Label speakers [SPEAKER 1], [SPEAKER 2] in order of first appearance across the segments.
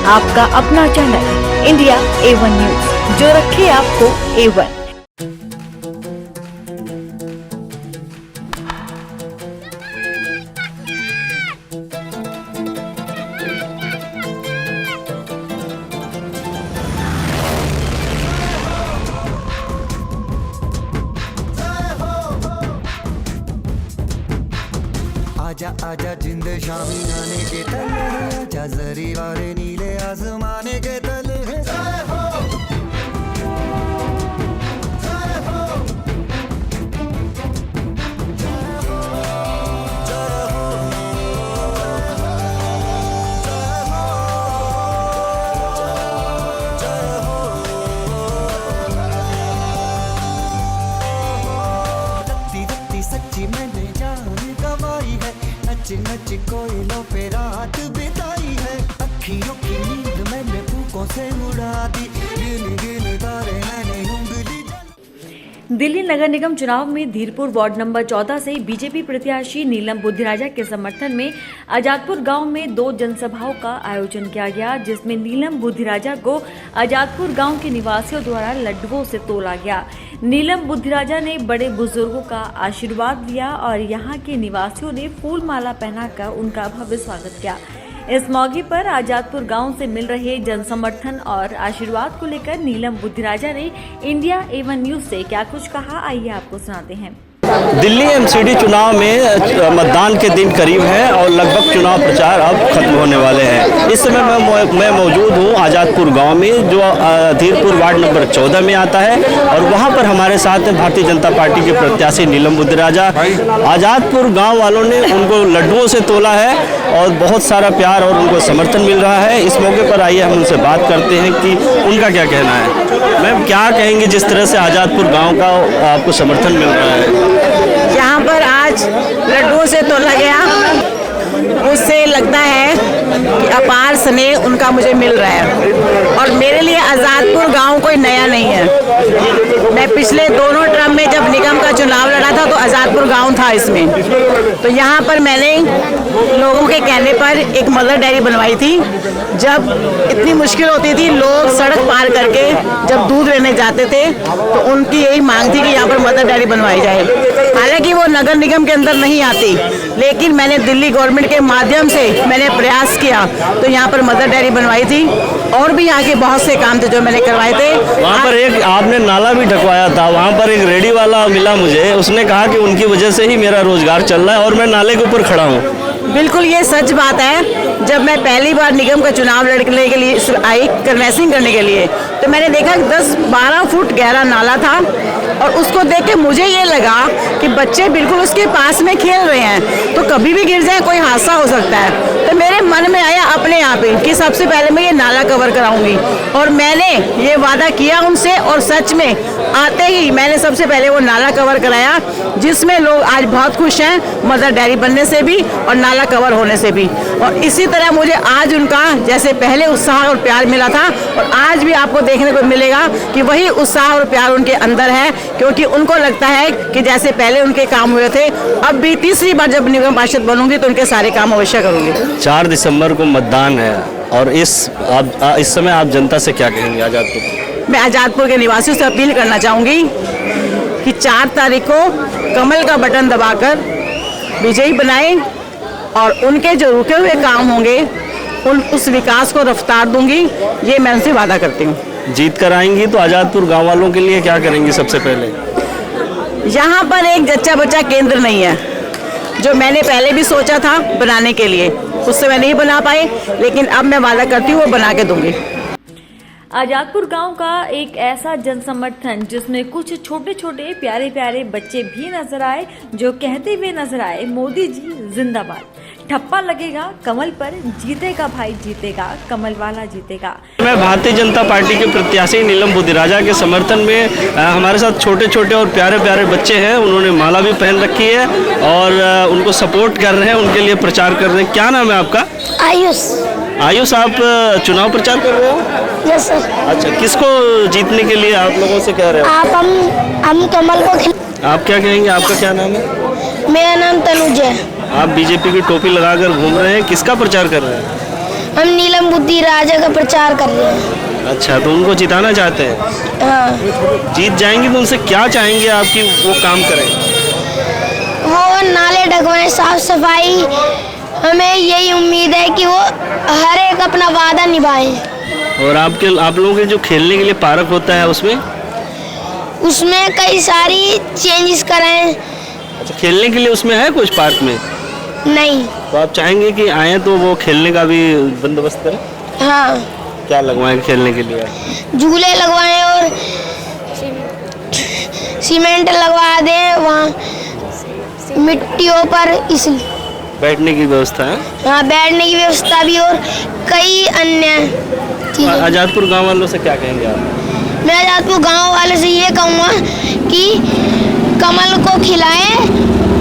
[SPEAKER 1] आपका अपना channel India A1 news, जो रखे आपको A1।
[SPEAKER 2] आजा आजा जिंद शामी गाने के तले, आजा जरी वाले नीले आसमाने के तले। सच्ची मैंने जान गवाई है, नच नच कोयलों पे रात बिताई है। अखियों की नींद मैंने फूकों से उड़ा दी, गिन गिन तारे मैंने उंगली।
[SPEAKER 1] दिल्ली नगर निगम चुनाव में धीरपुर वार्ड नंबर 14 से बीजेपी प्रत्याशी नीलम बुद्धिराजा के समर्थन में आजादपुर गांव में 2 जनसभाओं का आयोजन किया गया, जिसमें नीलम बुद्धिराजा को आजादपुर गांव के निवासियों द्वारा लड्डुओं से तोला गया। नीलम बुद्धिराजा ने बड़े बुजुर्गों का आशीर्वाद लिया और यहां के निवासियों ने फूल माला पहनाकर उनका भव्य स्वागत किया। इस मौके पर आजादपुर गांव से मिल रहे जनसमर्थन और आशीर्वाद को लेकर नीलम बुद्धिराजा ने इंडिया A1 न्यूज से क्या कुछ कहा, आइए आपको सुनाते हैं।
[SPEAKER 3] दिल्ली एमसीडी चुनाव में मतदान के दिन करीब है और लगभग चुनाव प्रचार अब खत्म होने वाले हैं। इस समय मैं मौजूद हूँ आज़ादपुर गांव में, जो धीरपुर वार्ड नंबर 14 में आता है, और वहां पर हमारे साथ भारतीय जनता पार्टी के प्रत्याशी नीलम बुद्धिराजा। आज़ादपुर गांव वालों ने उनको लड्डुओं से तोला है और बहुत सारा प्यार और उनको समर्थन मिल रहा है। इस मौके पर आइए हम उनसे बात करते हैं कि उनका क्या कहना है। मैम, क्या कहेंगे जिस तरह से आज़ादपुर गाँव का आपको समर्थन मिल रहा है?
[SPEAKER 4] यहाँ पर आज लड्डुओं से तोला गया, उससे लगता है कि अपार स्नेह उनका मुझे मिल रहा है। और मेरे लिए आज़ादपुर गांव कोई नया नहीं है। मैं पिछले दोनों टर्म में जब निगम का चुनाव लड़ा था तो आज़ादपुर गांव था इसमें। तो यहाँ पर मैंने लोगों के कहने पर एक मदर डेयरी बनवाई थी। जब इतनी मुश्किल होती थी, लोग सड़क पार करके जब दूध लेने जाते थे, तो उनकी यही मांग थी कि यहाँ पर मदर डेयरी बनवाई जाए। हालांकि वो नगर निगम के अंदर नहीं आती, लेकिन मैंने दिल्ली गवर्नमेंट के माध्यम से मैंने प्रयास किया तो यहाँ पर मदर डेयरी बनवाई थी। और भी यहाँ के बहुत से काम थे जो मैंने करवाए थे।
[SPEAKER 3] वहाँ पर एक आपने नाला भी ढकवाया था, वहाँ पर एक रेडी वाला मिला मुझे, उसने कहा कि उनकी वजह से ही मेरा रोजगार चल रहा है और मैं नाले के ऊपर खड़ा हूँ।
[SPEAKER 4] बिल्कुल ये सच बात है। जब मैं पहली बार निगम का चुनाव लड़ने के लिए आई कन्वेंसिंग करने के लिए, तो मैंने देखा 10-12 फुट गहरा नाला था और उसको देख के मुझे ये लगा कि बच्चे बिल्कुल उसके पास में खेल रहे हैं, तो कभी भी गिर जाए, कोई हादसा हो सकता है। तो मेरे मन में आया अपने आप ही कि सबसे पहले मैं ये नाला कवर कराऊंगी, और मैंने ये वादा किया उनसे, और सच में आते ही मैंने सबसे पहले वो नाला कवर कराया, जिसमें लोग आज बहुत खुश हैं, मदर डेयरी बनने से भी और नाला कवर होने से भी। और इसी तरह मुझे आज उनका जैसे पहले उत्साह और प्यार मिला था, और आज भी आपको देखने को मिलेगा कि वही उत्साह और प्यार उनके अंदर है, क्योंकि उनको लगता है कि जैसे पहले उनके काम हुए थे, अब भी तीसरी बार जब निगम पार्षद बनूंगी तो उनके सारे काम अवश्य करूंगी।
[SPEAKER 3] 4 दिसंबर को मतदान है और इस समय आप जनता से क्या कहेंगे आज़ादपुर?
[SPEAKER 4] मैं आज़ादपुर के निवासियों से अपील करना चाहूँगी कि 4 तारीख को कमल का बटन दबाकर विजयी बनाएं, और उनके जो रुके हुए काम होंगे उस विकास को रफ्तार दूंगी, ये मैं उनसे वादा करती हूँ।
[SPEAKER 3] जीत कर आएंगी तो आज़ादपुर गाँव वालों के लिए क्या करेंगी? सबसे पहले
[SPEAKER 4] यहाँ पर एक जच्चा बच्चा केंद्र नहीं है, जो मैंने पहले भी सोचा था बनाने के लिए, उससे मैं नहीं बना पाई, लेकिन अब मैं वादा करती हूँ वो बना के दूंगी।
[SPEAKER 1] आजादपुर गांव का एक ऐसा जनसमर्थन जिसमें कुछ छोटे छोटे प्यारे प्यारे बच्चे भी नजर आए, जो कहते हुए नजर आए, मोदी जी जिंदाबाद, ठप्पा लगेगा कमल पर, जीतेगा भाई जीतेगा, कमल वाला जीतेगा।
[SPEAKER 3] मैं भारतीय जनता पार्टी के प्रत्याशी नीलम बुद्धिराजा के समर्थन में हमारे साथ छोटे छोटे और प्यारे प्यारे बच्चे हैं, उन्होंने माला भी पहन रखी है और उनको सपोर्ट कर रहे हैं, उनके लिए प्रचार कर रहे हैं। क्या नाम है आपका?
[SPEAKER 5] आयुष।
[SPEAKER 3] आयुष, आप चुनाव प्रचार कर रहे हो?
[SPEAKER 5] Yes sir.
[SPEAKER 3] अच्छा, किसको जीतने के लिए आप लोगों से कह रहे हो?
[SPEAKER 5] हम कमल को।
[SPEAKER 3] आप क्या कहेंगे? आपका क्या नाम है?
[SPEAKER 5] मेरा नाम तनुज है।
[SPEAKER 3] आप बीजेपी की टोपी लगाकर घूम रहे हैं, किसका प्रचार कर रहे हैं?
[SPEAKER 5] हम नीलम बुद्धि राजा का प्रचार कर रहे हैं।
[SPEAKER 3] अच्छा, तो उनको जिताना चाहते हैं?
[SPEAKER 5] हाँ,
[SPEAKER 3] जीत जाएंगे तो उनसे क्या चाहेंगे आप कि वो काम करें?
[SPEAKER 5] वो नाले ढकवाएं, साफ सफाई। हमें यही उम्मीद है कि वो हर एक अपना वादा निभाएं।
[SPEAKER 3] और आप लोगों के जो खेलने के लिए पार्क होता है
[SPEAKER 5] उसमें कई सारी चेंजेस कराएं।
[SPEAKER 3] अच्छा, खेलने के लिए उसमें है कुछ पार्क में?
[SPEAKER 5] नहीं।
[SPEAKER 3] तो आप चाहेंगे कि आए तो वो खेलने का भी बंदोबस्त करें?
[SPEAKER 5] हाँ,
[SPEAKER 3] क्या लगवाएं खेलने के लिए?
[SPEAKER 5] झूले लगवाएं और सीमेंट लगवा दें वहाँ मिट्टियों पर। इस
[SPEAKER 3] बैठने की व्यवस्था है?
[SPEAKER 5] हाँ, बैठने की व्यवस्था भी और कई अन्य चीजें।
[SPEAKER 3] आजादपुर गांव वालों से क्या कहेंगे आप?
[SPEAKER 5] मैं आजादपुर गांव वाले से ये कहूँगा कि कमल को खिलाएं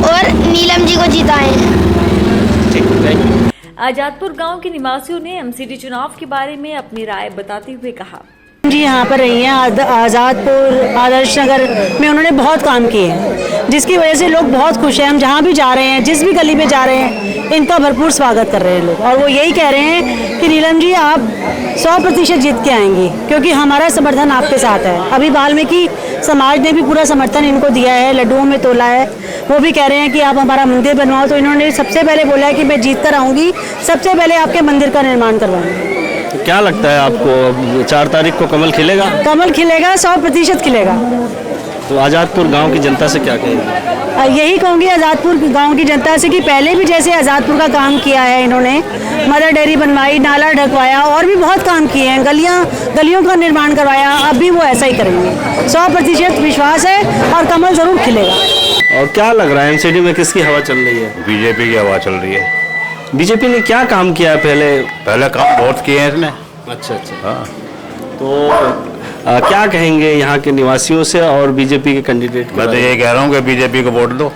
[SPEAKER 5] और नीलम जी को जिताएं।
[SPEAKER 3] ठीक, थैंक यू।
[SPEAKER 1] आजादपुर गांव के निवासियों ने एमसीडी चुनाव के बारे में अपनी राय बताते हुए कहा।
[SPEAKER 6] जी यहाँ पर रही हैं आज़ादपुर आदर्श नगर में, उन्होंने बहुत काम किए हैं जिसकी वजह से लोग बहुत खुश हैं। हम जहाँ भी जा रहे हैं, जिस भी गली में जा रहे हैं, इनका भरपूर स्वागत कर रहे हैं लोग। और वो यही कह रहे हैं कि नीलम जी आप 100% जीत के आएंगी, क्योंकि हमारा समर्थन आपके साथ है। अभी वाल्मीकि समाज ने भी पूरा समर्थन इनको दिया है, लड्डुओं में तोला है। वो भी कह रहे हैं कि आप हमारा मंदिर बनवाओ। तो इन्होंने सबसे पहले बोला है कि मैं जीत कर आऊँगी, सबसे पहले आपके मंदिर का निर्माण करवाऊँगी।
[SPEAKER 3] तो क्या लगता है आपको 4 तारीख को कमल खिलेगा?
[SPEAKER 6] कमल खिलेगा, 100% खिलेगा।
[SPEAKER 3] तो आजादपुर गांव की जनता से क्या कहेंगे?
[SPEAKER 6] यही कहूँगी आज़ादपुर गांव की जनता से कि पहले भी जैसे आज़ादपुर का काम किया है इन्होंने, मदर डेयरी बनवाई, नाला ढकवाया और भी बहुत काम किए हैं, गलियों का निर्माण करवाया, अब भी वो ऐसा ही करेंगे। 100% विश्वास है और कमल जरूर खिलेगा।
[SPEAKER 3] और क्या लग रहा है एमसीडी में किसकी हवा चल रही है?
[SPEAKER 7] बीजेपी की हवा चल रही है।
[SPEAKER 3] बीजेपी ने क्या काम किया है
[SPEAKER 7] पहले काम बहुत किए हैं इसने।
[SPEAKER 3] अच्छा अच्छा।
[SPEAKER 7] हाँ,
[SPEAKER 3] तो क्या कहेंगे यहाँ के निवासियों से और बीजेपी के कैंडिडेट?
[SPEAKER 7] मैं तो ये कह रहा हूँ कि बीजेपी को वोट दो।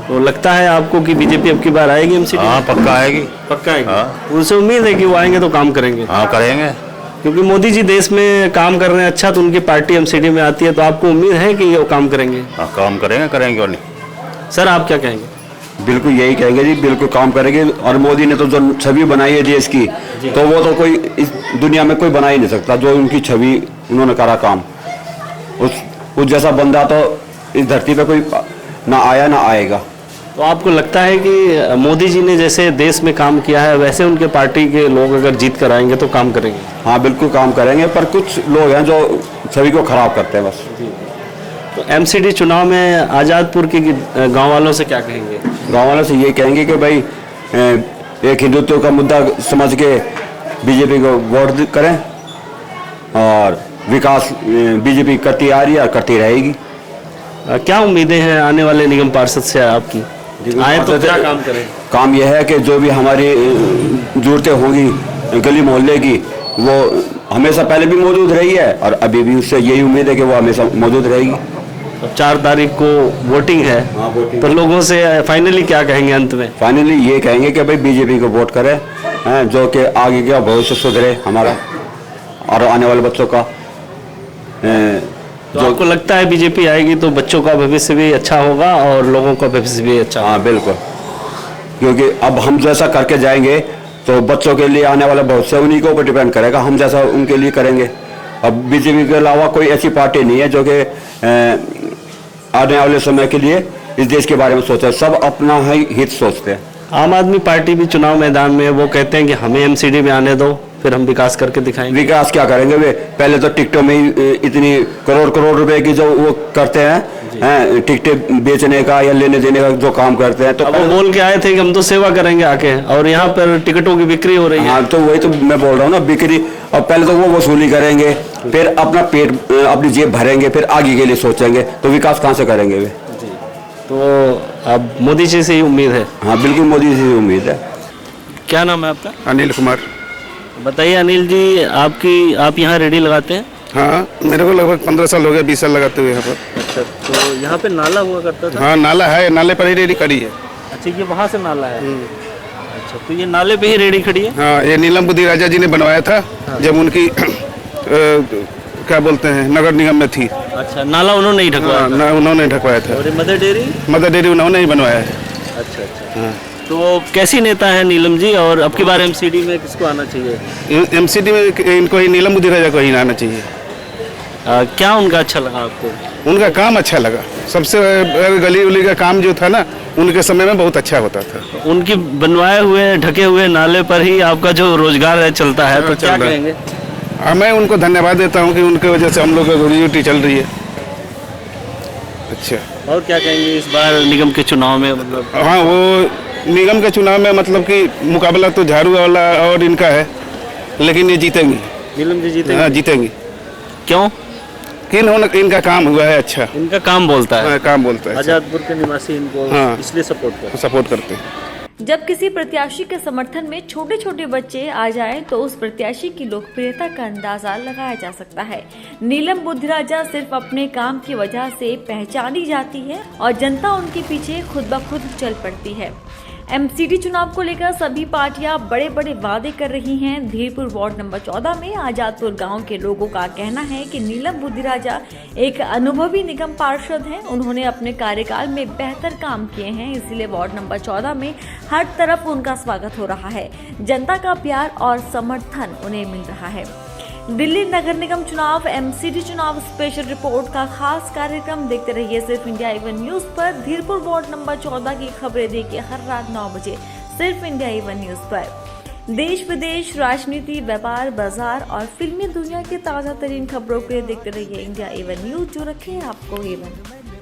[SPEAKER 3] तो लगता है आपको कि बीजेपी अब की बार आएगी एमसीडी?
[SPEAKER 7] हाँ, पक्का आएगी।
[SPEAKER 3] पक्का आएगी।
[SPEAKER 7] हाँ।
[SPEAKER 3] उनसे उम्मीद है कि वो आएंगे तो काम करेंगे?
[SPEAKER 7] हाँ, करेंगे।
[SPEAKER 3] क्योंकि मोदी जी देश में काम कर रहे हैं अच्छा, तो उनकी पार्टी एमसीडी में आती है, तो आपको उम्मीद है कि वो काम करेंगे?
[SPEAKER 7] हाँ, काम करेंगे और नहीं।
[SPEAKER 3] सर आप क्या कहेंगे?
[SPEAKER 8] बिल्कुल यही कहेंगे जी, बिल्कुल काम करेंगे। और मोदी ने तो जो छवि बनाई है देश की, तो वो तो कोई इस दुनिया में कोई बना ही नहीं सकता। जो उनकी छवि उन्होंने करा काम, उस जैसा बंदा तो इस धरती पे कोई ना आया ना आएगा।
[SPEAKER 3] तो आपको लगता है कि मोदी जी ने जैसे देश में काम किया है वैसे उनके पार्टी के लोग अगर जीत कर आएंगे तो काम करेंगे?
[SPEAKER 8] हाँ, बिल्कुल काम करेंगे, पर कुछ लोग हैं जो छवि को खराब करते हैं बस।
[SPEAKER 3] तो एमसीडी चुनाव में आज़ादपुर के गांव वालों से क्या कहेंगे?
[SPEAKER 8] गाँव वालों से ये कहेंगे कि भाई एक हिंदुत्व का मुद्दा समझ के बीजेपी को वोट करें, और विकास बीजेपी करती आ रही है और करती रहेगी।
[SPEAKER 3] क्या उम्मीदें हैं आने वाले निगम पार्षद से आपकी? आए तो क्या काम करें?
[SPEAKER 8] काम यह है कि जो भी हमारी जरूरतें होंगी गली मोहल्ले की, वो हमेशा पहले भी मौजूद रही है और अभी भी उससे यही उम्मीद है कि वो हमेशा मौजूद रहेगी।
[SPEAKER 3] अब 4 तारीख को वोटिंग है।
[SPEAKER 8] हाँ, वोटिंग।
[SPEAKER 3] तो लोगों से फाइनली क्या कहेंगे अंत में?
[SPEAKER 8] फाइनली ये कहेंगे कि भाई बीजेपी को वोट करें, जो कि आगे का भविष्य सुधरे हमारा और आने वाले बच्चों का।
[SPEAKER 3] तो आपको लगता है बीजेपी आएगी तो बच्चों का भविष्य भी अच्छा होगा और लोगों का भविष्य भी अच्छा?
[SPEAKER 8] हाँ, बिल्कुल, क्योंकि अब हम जैसा करके जाएंगे तो बच्चों के लिए आने वाला भविष्य उन्हीं के ऊपर डिपेंड करेगा। हम जैसा उनके लिए करेंगे। अब बीजेपी के अलावा कोई ऐसी पार्टी नहीं है जो कि आने वाले समय के लिए इस देश के बारे में सोचे। सब अपना ही हित सोचते हैं।
[SPEAKER 3] आम आदमी पार्टी भी चुनाव मैदान में वो कहते हैं कि हमें एमसीडी में आने दो, फिर हम विकास करके दिखाएंगे।
[SPEAKER 8] विकास क्या करेंगे वे? पहले तो टिकटों में ही इतनी करोड़ रुपए की जो वो करते हैं, टिकटें बेचने का या लेने देने का जो काम करते हैं। तो
[SPEAKER 3] अब वो बोल के आए थे कि हम तो सेवा करेंगे आके, और यहाँ पर टिकटों की बिक्री हो रही है।
[SPEAKER 8] हाँ, तो वही तो मैं बोल रहा हूँ ना, बिक्री। और पहले तो वो वसूली करेंगे, फिर अपना पेट अपनी जेब भरेंगे, फिर आगे के लिए सोचेंगे, तो विकास कहाँ से करेंगे वे?
[SPEAKER 3] तो अब मोदी जी से ही उम्मीद है?
[SPEAKER 8] हाँ, बिल्कुल मोदी से उम्मीद है।
[SPEAKER 3] क्या नाम है आपका?
[SPEAKER 9] अनिल कुमार।
[SPEAKER 3] बताइए अनिल जी, आप यहाँ रेडी लगाते हैं?
[SPEAKER 9] हाँ, मेरे को लगभग 15 साल हो गए, 20 साल लगाते हुए यहाँ पर।
[SPEAKER 3] अच्छा, तो यहाँ पे नाला हुआ करता था?
[SPEAKER 9] हाँ, नाला है, नाले पर ही रेडी खड़ी है।
[SPEAKER 3] अच्छा, ये वहाँ से नाला है? अच्छा, तो ये नाले पे ही रेडी खड़ी है?
[SPEAKER 9] हाँ, ये नीलम बुद्धि राजा जी ने बनवाया था। हाँ। जब उनकी क्या बोलते हैं नगर निगम में थी।
[SPEAKER 3] अच्छा, नाला उन्होंने ही ढकवाया?
[SPEAKER 9] हाँ, उन्होंने ढकवाया था।
[SPEAKER 3] और मदर डेयरी?
[SPEAKER 9] मदर डेयरी उन्होंने ही बनवाया है।
[SPEAKER 3] अच्छा अच्छा।
[SPEAKER 9] हाँ।
[SPEAKER 3] तो कैसी नेता है नीलम जी, और अब की बार एमसीडी में किसको आना चाहिए?
[SPEAKER 9] एमसीडी में इनको ही नीलम बुद्धिराजा को ही आना चाहिए।
[SPEAKER 3] क्या उनका अच्छा लगा आपको?
[SPEAKER 9] उनका काम अच्छा लगा। सबसे गली उली का काम जो था ना, उनके समय में बहुत अच्छा होता था।
[SPEAKER 3] उनकी बनवाए हुए ढके हुए नाले पर ही आपका जो रोजगार है चलता है, तो क्या कहेंगे?
[SPEAKER 9] मैं उनको धन्यवाद देता हूँ कि उनके वजह से हम लोग को रोजी रोटी चल रही है। अच्छा,
[SPEAKER 3] और क्या कहेंगे इस बार निगम के चुनाव में? मतलब
[SPEAKER 9] हाँ, वो निगम के चुनाव में मतलब कि मुकाबला तो झाड़ू वाला और इनका है, लेकिन ये जीतेंगी।
[SPEAKER 3] नीलम जी जीतेंगे?
[SPEAKER 9] हाँ, जीतेंगी।
[SPEAKER 3] क्यों?
[SPEAKER 9] कि इनका काम हुआ है अच्छा।
[SPEAKER 3] इनका काम बोलता है।
[SPEAKER 9] हाँ, काम बोलता है।
[SPEAKER 3] आजादपुर के निवासी इनको
[SPEAKER 9] हाँ,
[SPEAKER 3] इसलिए सपोर्ट
[SPEAKER 9] करते हैं।
[SPEAKER 1] जब किसी प्रत्याशी के समर्थन में छोटे छोटे बच्चे आ जाएं तो उस प्रत्याशी की लोकप्रियता का अंदाजा लगाया जा सकता है। नीलम बुद्धिराजा सिर्फ अपने काम की वजह से पहचानी जाती है और जनता उनके पीछे खुद ब खुद चल पड़ती है। एमसीडी चुनाव को लेकर सभी पार्टियां बड़े बड़े वादे कर रही हैं। धीरपुर वार्ड नंबर 14 में आजादपुर गांव के लोगों का कहना है कि नीलम बुद्धिराजा एक अनुभवी निगम पार्षद हैं। उन्होंने अपने कार्यकाल में बेहतर काम किए हैं, इसलिए वार्ड नंबर 14 में हर तरफ उनका स्वागत हो रहा है। जनता का प्यार और समर्थन उन्हें मिल रहा है। दिल्ली नगर निगम चुनाव एमसीडी चुनाव स्पेशल रिपोर्ट का खास कार्यक्रम देखते रहिए सिर्फ इंडिया इवन न्यूज पर। धीरपुर वार्ड नंबर 14 की खबरें देखिए हर रात 9 बजे सिर्फ इंडिया इवन न्यूज पर। देश विदेश, राजनीति, व्यापार, बाजार और फिल्मी दुनिया की ताजा तरीन खबरों के लिए देखते रहिए इंडिया इवन न्यूज, जो रखे आपको इवन।